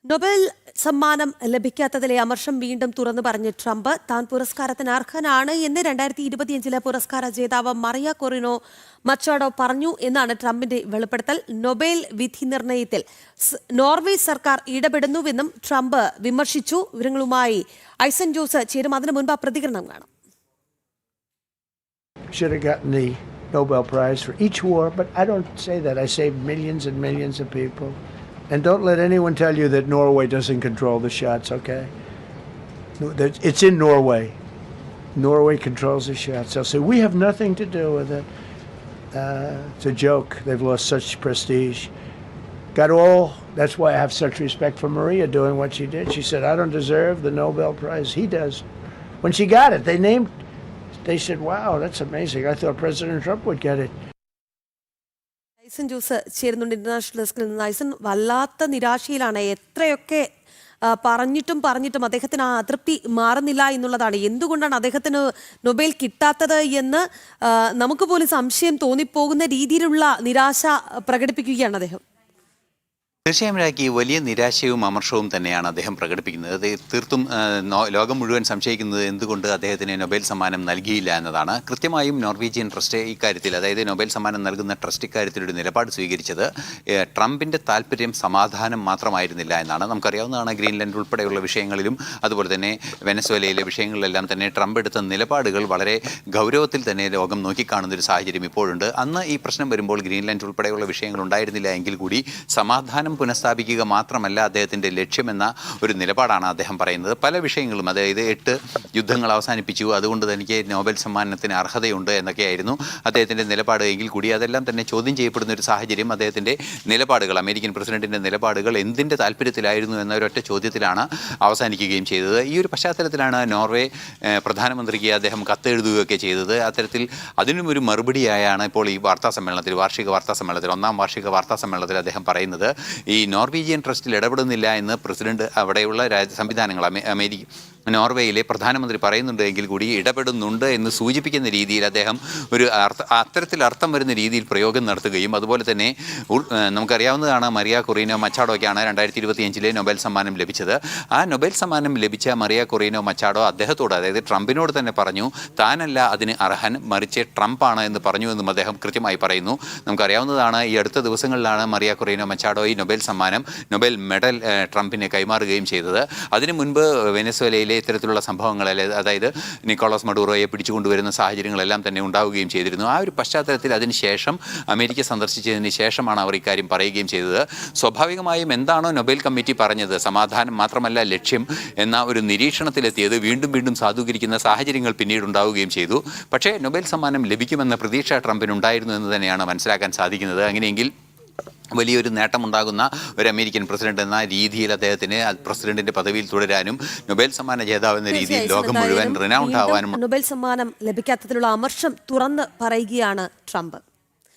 Nobel സമ്മാനം ലഭിക്കാത്തതിലെ അമർഷം വീണ്ടും തുറന്നു പറഞ്ഞ ട്രംപ് താൻ പുരസ്കാരത്തിന് അർഹനാണ് എന്ന് 2025 പുരസ്കാര ജേതാവ് മറിയ കൊറിനോ മച്ചാഡോ പറഞ്ഞു എന്നാണ് ട്രംപിന്റെ വെളിപ്പെടുത്തൽ. നൊബേൽ വിധി നിർണയത്തിൽ നോർവേ സർക്കാർ ഇടപെടുന്നുവെന്നും ട്രംപ് വിമർശിച്ചു. വിവരങ്ങളുമായി ഐസൻ ജോസ് ചേരും. അതിനു മുൻപ് ആ പ്രതികരണം കാണാം. Should have gotten the Nobel Prize for each war, but I don't say that. I say millions and millions of people. And don't let anyone tell you that Norway doesn't control the shots, okay? It's in Norway. Norway controls the shots. They'll say, we have nothing to do with it. It's a joke. They've lost such prestige. That's why I have such respect for Maria doing what she did. She said, I don't deserve the Nobel Prize. He does. When she got it, they said, wow, that's amazing. I thought President Trump would get it. ഐസൻ ജോസ് ചേരുന്നുണ്ട് international ഡെസ്കിൽ നിന്ന്. ഐസൻ, വല്ലാത്ത നിരാശയിലാണ്. എത്രയൊക്കെ പറഞ്ഞിട്ടും അദ്ദേഹത്തിന് ആ അതൃപ്തി മാറുന്നില്ല എന്നുള്ളതാണ്. എന്തുകൊണ്ടാണ് അദ്ദേഹത്തിന് നൊബേൽ കിട്ടാത്തത് എന്ന് നമുക്ക് പോലും സംശയം തോന്നിപ്പോകുന്ന രീതിയിലുള്ള നിരാശ പ്രകടിപ്പിക്കുകയാണ് അദ്ദേഹം. തീർച്ചയായും രാഖി, വലിയ നിരാശയും അമർഷവും തന്നെയാണ് അദ്ദേഹം പ്രകടിപ്പിക്കുന്നത്. അത് തീർത്തും ലോകം മുഴുവൻ സംശയിക്കുന്നത് എന്തുകൊണ്ട് അദ്ദേഹത്തിന് നൊബേൽ സമ്മാനം നൽകിയില്ല എന്നതാണ്. കൃത്യമായും നോർവീജിയൻ ട്രസ്റ്റ് ഇക്കാര്യത്തിൽ, അതായത് നൊബേൽ സമ്മാനം നൽകുന്ന ട്രസ്റ്റ് ഇക്കാര്യത്തിലൊരു നിലപാട് സ്വീകരിച്ചത് ട്രംപിൻ്റെ താല്പര്യം സമാധാനം മാത്രമായിരുന്നില്ല എന്നാണ്. നമുക്കറിയാവുന്നതാണ്, ഗ്രീൻലാൻഡ് ഉൾപ്പെടെയുള്ള വിഷയങ്ങളിലും അതുപോലെ തന്നെ വെനസ്വേലയിലെ വിഷയങ്ങളിലെല്ലാം തന്നെ ട്രംപ് എടുത്ത നിലപാടുകൾ വളരെ ഗൗരവത്തിൽ തന്നെ ലോകം നോക്കിക്കാണുന്നൊരു സാഹചര്യം ഇപ്പോഴുണ്ട്. അന്ന് ഈ പ്രശ്നം വരുമ്പോൾ ഗ്രീൻലാൻഡ് ഉൾപ്പെടെയുള്ള വിഷയങ്ങൾ ഉണ്ടായിരുന്നില്ല എങ്കിൽ കൂടി സമാധാനം പുനഃസ്ഥാപിക്കുക മാത്രമല്ല അദ്ദേഹത്തിൻ്റെ ലക്ഷ്യമെന്ന ഒരു നിലപാടാണ് അദ്ദേഹം പറയുന്നത്. പല വിഷയങ്ങളും, അതായത് 8 യുദ്ധങ്ങൾ അവസാനിപ്പിച്ചു, അതുകൊണ്ട് തനിക്ക് നോബൽ സമ്മാനത്തിന് അർഹതയുണ്ട് എന്നൊക്കെയായിരുന്നു അദ്ദേഹത്തിൻ്റെ നിലപാട് എങ്കിൽ കൂടി അതെല്ലാം തന്നെ ചോദ്യം ചെയ്യപ്പെടുന്ന ഒരു സാഹചര്യം. അദ്ദേഹത്തിൻ്റെ നിലപാടുകൾ, അമേരിക്കൻ പ്രസിഡന്റിൻ്റെ നിലപാടുകൾ എന്തിൻ്റെ താല്പര്യത്തിലായിരുന്നു എന്ന ഒരൊറ്റ ചോദ്യത്തിലാണ് അവസാനിക്കുകയും ചെയ്തത്. ഈ ഒരു പശ്ചാത്തലത്തിലാണ് നോർവേ പ്രധാനമന്ത്രിക്ക് അദ്ദേഹം കത്തെഴുതുകയൊക്കെ ചെയ്തത്. അത്തരത്തിൽ അതിനും ഒരു മറുപടിയായാണ് ഇപ്പോൾ ഈ വാർത്താ സമ്മേളനത്തിൽ, ഒന്നാം വാർഷിക വാർത്താ സമ്മേളനത്തിൽ അദ്ദേഹം പറയുന്നത് ഈ നോർവീജിയൻ ട്രസ്റ്റിൽ ഇടപെടുന്നില്ല എന്ന് പ്രസിഡന്റ്, അവിടെയുള്ള സംവിധാനങ്ങൾ, നോർവേയിലെ പ്രധാനമന്ത്രി പറയുന്നുണ്ട് എങ്കിൽ കൂടി ഇടപെടുന്നുണ്ട് എന്ന് സൂചിപ്പിക്കുന്ന രീതിയിൽ അദ്ദേഹം ഒരു അത്തരത്തിൽ അർത്ഥം വരുന്ന രീതിയിൽ പ്രയോഗം നടത്തുകയും അതുപോലെ തന്നെ നമുക്കറിയാവുന്നതാണ്, മറിയ കൊറീനോ മച്ചാഡോയ്ക്കാണ് 2025 നൊബേൽ സമ്മാനം ലഭിച്ചത്. ആ നൊബേൽ സമ്മാനം ലഭിച്ച മറിയ കൊറീനോ മച്ചാഡോ അദ്ദേഹത്തോട്, അതായത് ട്രംപിനോട് തന്നെ പറഞ്ഞു താനല്ല അതിന് അർഹൻ, മറിച്ച് ട്രംപാണ് എന്ന് പറഞ്ഞു എന്നും അദ്ദേഹം കൃത്യമായി പറയുന്നു. നമുക്കറിയാവുന്നതാണ്, ഈ അടുത്ത ദിവസങ്ങളിലാണ് മറിയ കൊറീനോ മച്ചാഡോ ഈ നൊബേൽ മെഡൽ ട്രംപിന് കൈമാറുകയും ചെയ്തത്. അതിനു മുൻപ് വെനസ്വേലയിൽ ഇത്തരത്തിലുള്ള സംഭവങ്ങൾ, അതായത് നിക്കോളാസ് മഡൂറോയെ പിടിച്ചുകൊണ്ടുവരുന്ന സാഹചര്യങ്ങളെല്ലാം തന്നെ ഉണ്ടാവുകയും ചെയ്തിരുന്നു. ആ ഒരു പശ്ചാത്തലത്തിൽ അതിനുശേഷം അമേരിക്ക സന്ദർശിച്ചതിന് ശേഷമാണ് അവർ ഇക്കാര്യം പറയുകയും ചെയ്തത്. സ്വാഭാവികമായും എന്താണോ നൊബേൽ കമ്മിറ്റി പറഞ്ഞത്, സമാധാനം മാത്രമല്ല ലക്ഷ്യം എന്ന ഒരു നിരീക്ഷണത്തിലെത്തിയത് വീണ്ടും സാധൂകരിക്കുന്ന സാഹചര്യങ്ങൾ പിന്നീട് ഉണ്ടാവുകയും ചെയ്തു. പക്ഷേ നൊബേൽ സമ്മാനം ലഭിക്കുമെന്ന പ്രതീക്ഷ ട്രംപിനുണ്ടായിരുന്നു എന്ന് തന്നെയാണ് മനസ്സിലാക്കാൻ സാധിക്കുന്നത്. അങ്ങനെയെങ്കിൽ വലിയൊരു നേട്ടമുണ്ടാകുന്ന ഒരു അമേരിക്കൻ പ്രസിഡന്റ് എന്ന രീതിയിൽ അദ്ദേഹത്തിന് പ്രസിഡന്റിന്റെ പദവിയിൽ തുടരാനും നൊബേൽ സമ്മാന ജേതാവ് എന്ന രീതിയിൽ ലോകം മുഴുവൻ റിനൗണ്ട് ആവാനും നൊബേൽ സമ്മാനം ലഭിക്കാത്തതിലുള്ള അമർഷം തുറന്ന് പറയുകയാണ് ട്രംപ്.